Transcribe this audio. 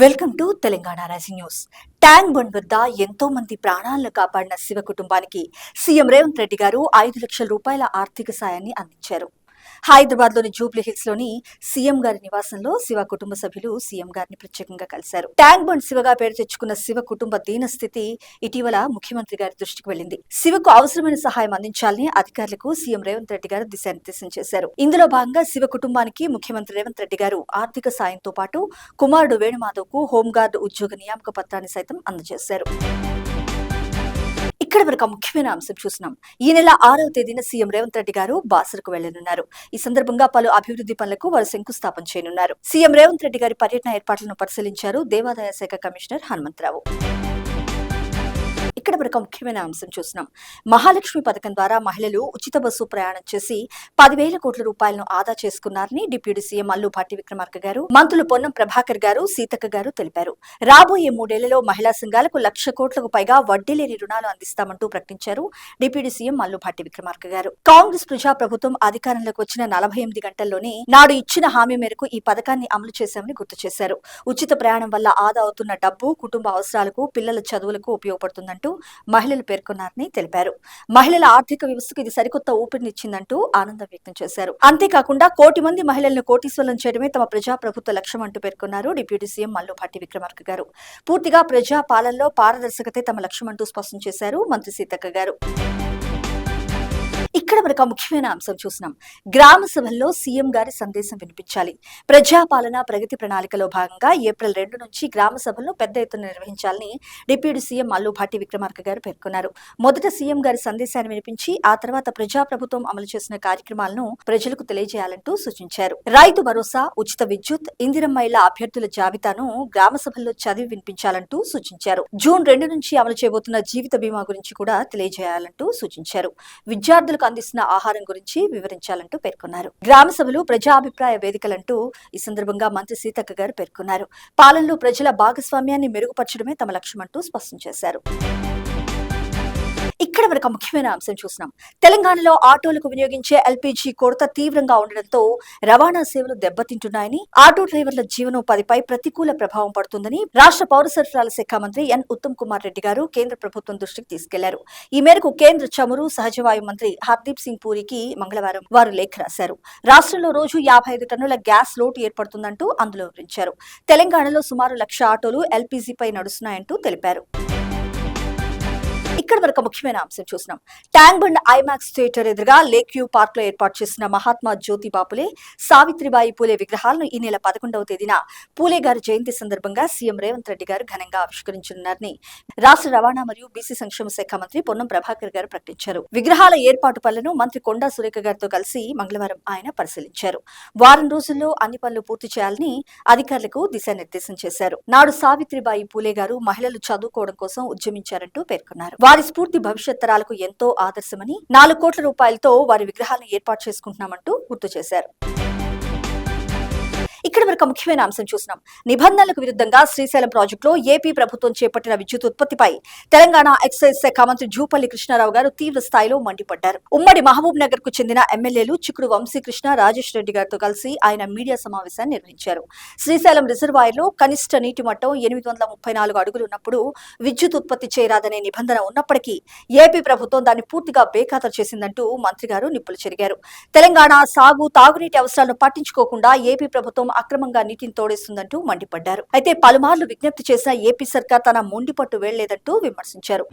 Welcome to Telangana rising news. Tank Bund వద్ద ఎంతో మంది ప్రాణాలను కాపాడిన శివ కుటుంబానికి సీఎం రేవంత్ రెడ్డి గారు 5 లక్షల రూపాయల ఆర్థిక సాయాన్ని అందించారు. హైదరాబాద్ లోని జూబ్లీ హిల్స్ లోని సీఎం గారి నివాసంలో శివ కుటుంబ సభ్యులు సీఎం గారిని ప్రత్యేకంగా కలిశారు. ట్యాంక్ బండ్ శివగా పేరు తెచ్చుకున్న శివ కుటుంబ దీన స్థితి ఇటీవల ముఖ్యమంత్రి గారి దృష్టికి వెళ్లింది. శివకు అవసరమైన సహాయం అందించాలని అధికారులకు సీఎం రేవంత్ రెడ్డి గారు దిశానిర్దేశం చేశారు. ఇందులో భాగంగా శివ కుటుంబానికి ముఖ్యమంత్రి రేవంత్ రెడ్డి గారు ఆర్థిక సాయంతో పాటు కుమారుడు వేణుమాధవ్ కు హోంగార్డు ఉద్యోగ నియామక పత్రాన్ని సైతం అందజేశారు. ఇక్కడ వరకు ముఖ్యమైన అంశం చూసినాం. ఈ నెల 6వ తేదీన సీఎం రేవంత్ రెడ్డి గారు బాసరకు వెళ్లనున్నారు. ఈ సందర్భంగా పలు అభివృద్ధి పనులకు వారు శంకుస్థాపన చేయనున్నారు. సీఎం రేవంత్ రెడ్డి గారి పర్యటన ఏర్పాట్లను పరిశీలించారు దేవాదాయ శాఖ కమిషనర్ హనుమంతరావు. ఇక్కడ వరకు ముఖ్యమైన అంశం చూసినాం. మహాలక్ష్మి పథకం ద్వారా మహిళలు ఉచిత బస్సు ప్రయాణం చేసి 10,000 కోట్ల రూపాయలను ఆదా చేసుకున్నారని డిప్యూటీ సీఎం అల్లు భట్టి విక్రమార్క గారు, మంత్రులు పొన్నం ప్రభాకర్ గారు, సీతక్క గారు తెలిపారు. రాబోయే 3 ఏళ్లలో మహిళా సంఘాలకు 1,00,000 కోట్లకు పైగా వడ్డీ లేని రుణాలు అందిస్తామంటూ ప్రకటించారు డిప్యూటీ సీఎం అల్లు భట్టి విక్రమార్క గారు. కాంగ్రెస్ ప్రజా ప్రభుత్వం అధికారంలోకి వచ్చిన 48 గంటల్లోనే నాడు ఇచ్చిన హామీ మేరకు ఈ పథకాన్ని అమలు చేశామని గుర్తు చేశారు. ఉచిత ప్రయాణం వల్ల ఆదా అవుతున్న డబ్బు కుటుంబ అవసరాలకు, పిల్లల చదువులకు ఉపయోగపడుతుందంటూ మహిళలు పేర్కొన్నారని తెలిపారు. మహిళల ఆర్థిక వ్యవస్థకు ఇది సరికొత్త ఊపిరినిచ్చిందంటూ ఆనందం వ్యక్తం చేశారు. అంతేకాకుండా 1 కోటి మంది మహిళలను కోటీశ్వరులను చేయడమే తమ ప్రజా ప్రభుత్వ లక్ష్యం అంటూ పేర్కొన్నారు డిప్యూటీ సీఎం అల్లు భట్టి విక్రమార్క గారు. పూర్తిగా ప్రజా పాలనలో పారదర్శకతే తమ లక్ష్యం అంటూ స్పష్టం చేశారు మంత్రి సీతక్క గారు. ఇక్కడ వరకు ముఖ్యమైన అంశం చూసినాం. గ్రామ సభల్లో సీఎం గారి సందేశం వినిపించాలి. ప్రజాపాలన ప్రగతి ప్రణాళికలో భాగంగా ఏప్రిల్ 2 నుంచి గ్రామ సభలను పెద్ద ఎత్తున నిర్వహించాలని డిప్యూటీ సీఎం అల్లు భట్టి విక్రమార్క గారు పేర్కొన్నారు. మొదట సీఎం గారి సందేశాన్ని వినిపించి ఆ తర్వాత ప్రజాప్రభుత్వం అమలు చేసిన కార్యక్రమాలను ప్రజలకు తెలియజేయాలంటూ సూచించారు. రైతు భరోసా, ఉచిత విద్యుత్, ఇందిరమ్మ ఇళ్ల అభ్యర్థుల జాబితాను గ్రామ సభల్లో చదివి వినిపించాలంటూ సూచించారు. జూన్ 2 నుంచి అమలు చేయబోతున్న జీవిత బీమా గురించి కూడా తెలియజేయాలంటూ సూచించారు. విద్యార్థులకు అందిస్తున్న ఆహారం గురించి వివరించాలంటూ పేర్కొన్నారు. గ్రామ సభలు ప్రజాభిప్రాయ వేదికలంటూ ఈ సందర్భంగా మంత్రి సీతక్క గారు పేర్కొన్నారు. పాలనలో ప్రజల భాగస్వామ్యాన్ని మెరుగుపరచడమే తమ లక్ష్యమంటూ స్పష్టం చేశారు. ఇక్కడ వరకు ముఖ్యమైన అంశం చూసినాం. తెలంగాణలో ఆటోలకు వినియోగించే ఎల్పీజీ కొరత తీవ్రంగా ఉండడంతో రవాణా సేవలు దెబ్బతింటున్నాయని, ఆటో డ్రైవర్ల జీవనోపాధిపై ప్రతికూల ప్రభావం పడుతుందని రాష్ట్ర పౌర సరఫరాల శాఖ మంత్రి ఎన్ ఉత్తమ్ కుమార్ రెడ్డి గారు కేంద్ర ప్రభుత్వం దృష్టికి తీసుకెళ్లారు. ఈ మేరకు కేంద్ర చమురు, సహజవాయు మంత్రి హర్దీప్ సింగ్ పూరికి మంగళవారం వారు లేఖ రాశారు. రాష్ట్రంలో రోజు 55 టన్నుల గ్యాస్ లోటు ఏర్పడుతుందంటూ అందులో వివరించారు. తెలంగాణలో సుమారు 1,00,000 ఆటోలు ఎల్పీజీపై నడుస్తున్నాయంటూ తెలిపారు. ఇక్కడ వరకు ముఖ్యమైన అంశం చూసినాం. ట్యాంక్ బండ్ ఐమాక్స్ థియేటర్ ఎదురుగా లేక్ వ్యూ పార్క్ లో ఏర్పాటు చేసిన మహాత్మా జ్యోతిబా పూలే, సావిత్రిబాయి పూలే విగ్రహాలను ఈ నెల 11వ తేదీన పూలే గారి జయంతి సందర్భంగా సీఎం రేవంత్ రెడ్డి గారు ఘనంగా ఆవిష్కరించనున్నారని రాష్ట్ర రవాణా మరియు బీసీ సంక్షేమ శాఖ మంత్రి పొన్నం ప్రభాకర్ గారు ప్రకటించారు. విగ్రహాల ఏర్పాటు పనులను మంత్రి కొండా సురేఖ గారితో కలిసి మంగళవారం ఆయన పరిశీలించారు. వారం రోజుల్లో అన్ని పనులు పూర్తి చేయాలని అధికారులకు దిశానిర్దేశం చేశారు. నాడు సావిత్రిబాయి పూలే గారు మహిళలు చదువుకోవడం కోసం ఉద్యమించారంటూ పేర్కొన్నారు. వారి స్ఫూర్తి భవిష్యత్ తరాలకు ఎంతో ఆదర్శమని 4 కోట్ల రూపాయలతో వారి విగ్రహాలను ఏర్పాటు చేసుకుంటున్నామంటూ గుర్తు చేశారు. ఇక్కడ వరకు ముఖ్యమైన అంశం చూసినాం. నిబంధనలకు విరుద్ధంగా శ్రీశైలం ప్రాజెక్టులో ఏపీ ప్రభుత్వం చేపట్టిన విద్యుత్ ఉత్పత్తిపై తెలంగాణ ఎక్సైజ్ శాఖ మంత్రి జూపల్లి కృష్ణారావు గారు తీవ్ర స్థాయిలో మండిపడ్డారు. ఉమ్మడి మహబూబ్ నగర్ కు చెందిన ఎమ్మెల్యేలు చిక్కుడు వంశీకృష్ణ, రాజేష్ రెడ్డి గారితో కలిసి ఆయన మీడియా సమావేశాన్ని నిర్వహించారు. శ్రీశైలం రిజర్వాయర్లో కనిష్ట నీటి మట్టం 834 అడుగులు ఉన్నప్పుడు విద్యుత్ ఉత్పత్తి చేయరాదనే నిబంధన ఉన్నప్పటికీ ఏపీ ప్రభుత్వం దాన్ని పూర్తిగా బేఖాతరు చేసిందంటూ మంత్రి గారు నిప్పులు చెరిగారు. తెలంగాణ సాగు, తాగునీటి అవసరాలను పట్టించుకోకుండా ఏపీ ప్రభుత్వం అక్రమంగా నీటిని తోడేస్తుందంటూ మండిపడ్డారు. అయితే పలుమార్లు విజ్ఞప్తి చేసిన ఏపీ సర్కార్ తన మొండిపట్టు వెళ్లేదంటూ విమర్శించారు.